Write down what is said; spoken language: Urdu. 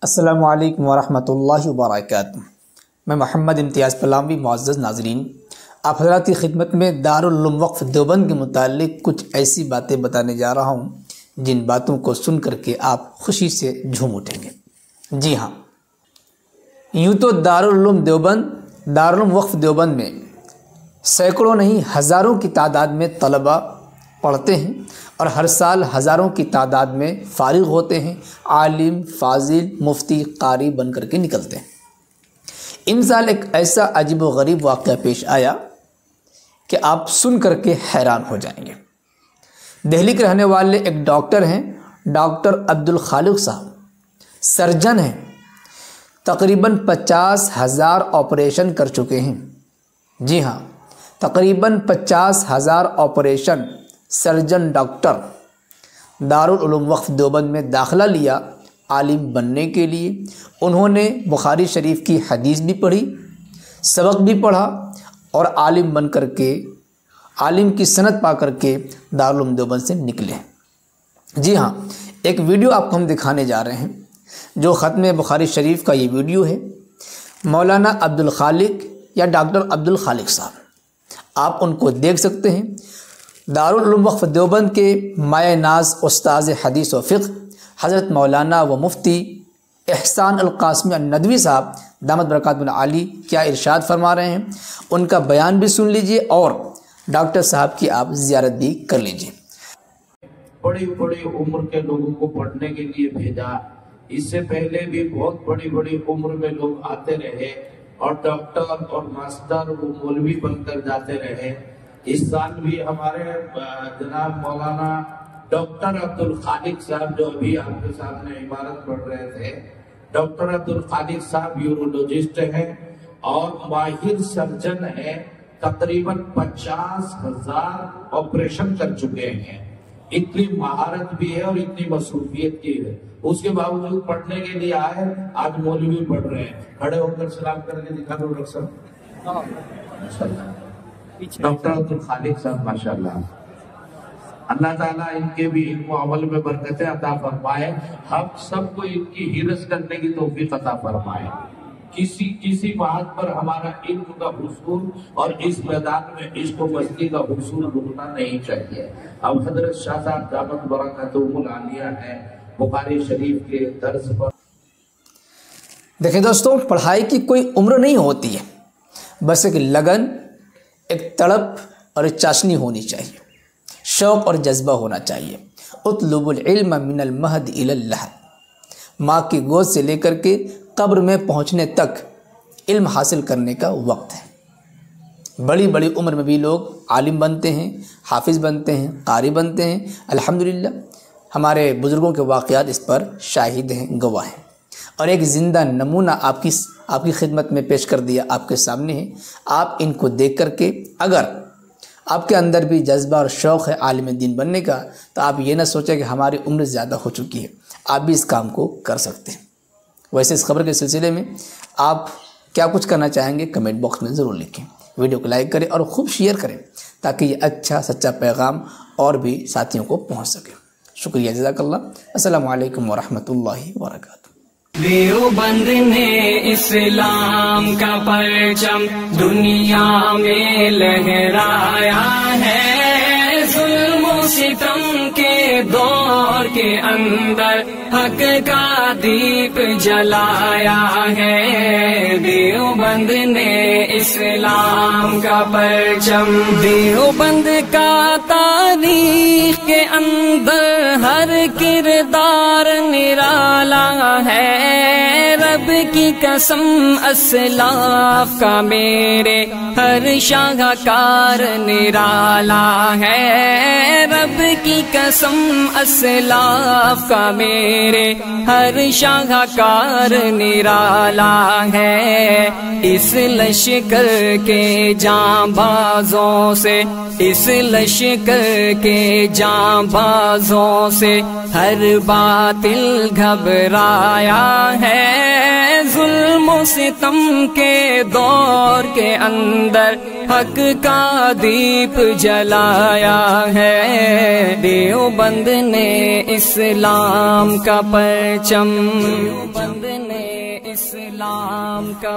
السلام علیکم ورحمۃ اللہ وبرکاتہ۔ میں محمد امتیاز پلاوی۔ معزز ناظرین، آپ حضرات کی خدمت میں دارالعلوم وقف دیوبند کے متعلق کچھ ایسی باتیں بتانے جا رہا ہوں جن باتوں کو سن کر کے آپ خوشی سے جھوم اٹھیں گے۔ جی ہاں، یوں تو دارالعلوم وقف دیوبند میں سینکڑوں نہیں ہزاروں کی تعداد میں طلباء پڑھتے ہیں اور ہر سال ہزاروں کی تعداد میں فارغ ہوتے ہیں، عالم، فاضل، مفتی، قاری بن کر کے نکلتے ہیں۔ ان سال ایک ایسا عجیب و غریب واقعہ پیش آیا کہ آپ سن کر کے حیران ہو جائیں گے۔ دہلی کے رہنے والے ایک ڈاکٹر ہیں، ڈاکٹر عبدالخالق صاحب، سرجن ہیں، تقریباً 50,000 آپریشن کر چکے ہیں۔ جی ہاں، تقریباً 50,000 آپریشن۔ سرجن ڈاکٹر دارالعلوم وقف دیوبند میں داخلہ لیا عالم بننے کے لیے۔ انہوں نے بخاری شریف کی حدیث بھی پڑھی، سبق بھی پڑھا اور عالم بن کر کے عالم کی سند پا کر کے دارالعلوم دیوبند سے نکلے۔ جی ہاں، ایک ویڈیو آپ کو ہم دکھانے جا رہے ہیں جو ختم بخاری شریف کا یہ ویڈیو ہے۔ مولانا عبدالخالق یا ڈاکٹر عبدالخالق صاحب، آپ ان کو دیکھ سکتے ہیں۔ دارالعلوم وقف دیوبند کے مائع ناز استاذ حدیث و فقہ حضرت مولانا و مفتی احسان القاسمی الندوی صاحب دامت برکاتہ العالی کیا ارشاد فرما رہے ہیں، ان کا بیان بھی سن لیجئے اور ڈاکٹر صاحب کی آپ زیارت بھی کر لیجئے۔ بڑی بڑی عمر کے لوگوں کو پڑھنے کے لیے بھیجا۔ اس سے پہلے بھی بہت بڑی بڑی عمر میں لوگ آتے رہے اور ڈاکٹر اور ماسٹر و مولوی بن کر جاتے رہے۔ اس سال بھی ہمارے جناب مولانا ڈاکٹر عبدالخالق صاحب جو ابھی آپ کے سامنے عبارت پڑھ رہے تھے، ڈاکٹر عبدالخالق صاحب یورولوجسٹ ہیں اور ماہر سرجن ہیں، تقریباً 50,000 آپریشن کر چکے ہیں۔ اتنی مہارت بھی ہے اور اتنی مصروفیت کی ہے، اس کے باوجود پڑھنے کے لیے آئے، آج مولوی پڑھ رہے ہیں۔ کھڑے ہو کر سلام کر کے دکھا دو ڈاکٹر صاحب۔ ڈاکٹر عبدالخالق صاحب ماشاءاللہ، اللہ تعالیٰ ان کے بھی علم و عمل میں برکتیں عطا فرمائے، ہم سب کو ان کی حرص کرنے کی توفیق عطا فرمائے۔ کسی بات پر ہمارا علم کا حصول اور اس میدان میں عشق و مستی کا حصول رکنا نہیں چاہیے۔ اب حضرت شاہ صاحب دامت برکاتہم العالیہ ہے بخاری شریف کے درس پر۔ دیکھیں دوستوں، پڑھائی کی کوئی عمر نہیں ہوتی ہے، بس ایک لگن، ایک تڑپ اور ایک چاشنی ہونی چاہیے، شوق اور جذبہ ہونا چاہیے۔ اطلب العلم من المہد الی اللحد، ماں کی گود سے لے کر کے قبر میں پہنچنے تک علم حاصل کرنے کا وقت ہے۔ بڑی بڑی عمر میں بھی لوگ عالم بنتے ہیں، حافظ بنتے ہیں، قاری بنتے ہیں۔ الحمدللہ ہمارے بزرگوں کے واقعات اس پر شاہد ہیں، گواہ ہیں، اور ایک زندہ نمونہ آپ کی خدمت میں پیش کر دیا، آپ کے سامنے ہے۔ آپ ان کو دیکھ کر کے اگر آپ کے اندر بھی جذبہ اور شوق ہے عالم دین بننے کا، تو آپ یہ نہ سوچیں کہ ہماری عمر زیادہ ہو چکی ہے، آپ بھی اس کام کو کر سکتے ہیں۔ ویسے اس خبر کے سلسلے میں آپ کیا کچھ کرنا چاہیں گے کمنٹ باکس میں ضرور لکھیں، ویڈیو کو لائک کریں اور خوب شیئر کریں تاکہ یہ اچھا سچا پیغام اور بھی ساتھیوں کو پہنچ سکے۔ شکریہ، جزاک اللہ۔ السلام علیکم ورحمۃ اللہ وبرکاتہ۔ دیوبند نے اسلام کا پرچم دنیا میں لہرایا ہے، ظلم و ستم کے دور کے اندر حق کا دیپ جلایا ہے۔ دیوبند نے اسلام کا پرچم، دیوبند کا تاریخ کے اندر ہر کردار نرالا ہے۔ رب کی قسم اسلاف کا میرے ہر شاہکار نرالا ہے۔ رب کی قسم اسلاف کا میرے ہر شاہکار نرالا ہے۔ اس لشکر کے جانبازوں سے، اس لشکر کے جانبازوں سے ہر باطل گھبرایا ہے۔ ظلم و ستم کے دور کے اندر حق کا دیپ جلایا ہے، دیوبند نے اسلام کا پرچم، دیوبند نے اسلام کا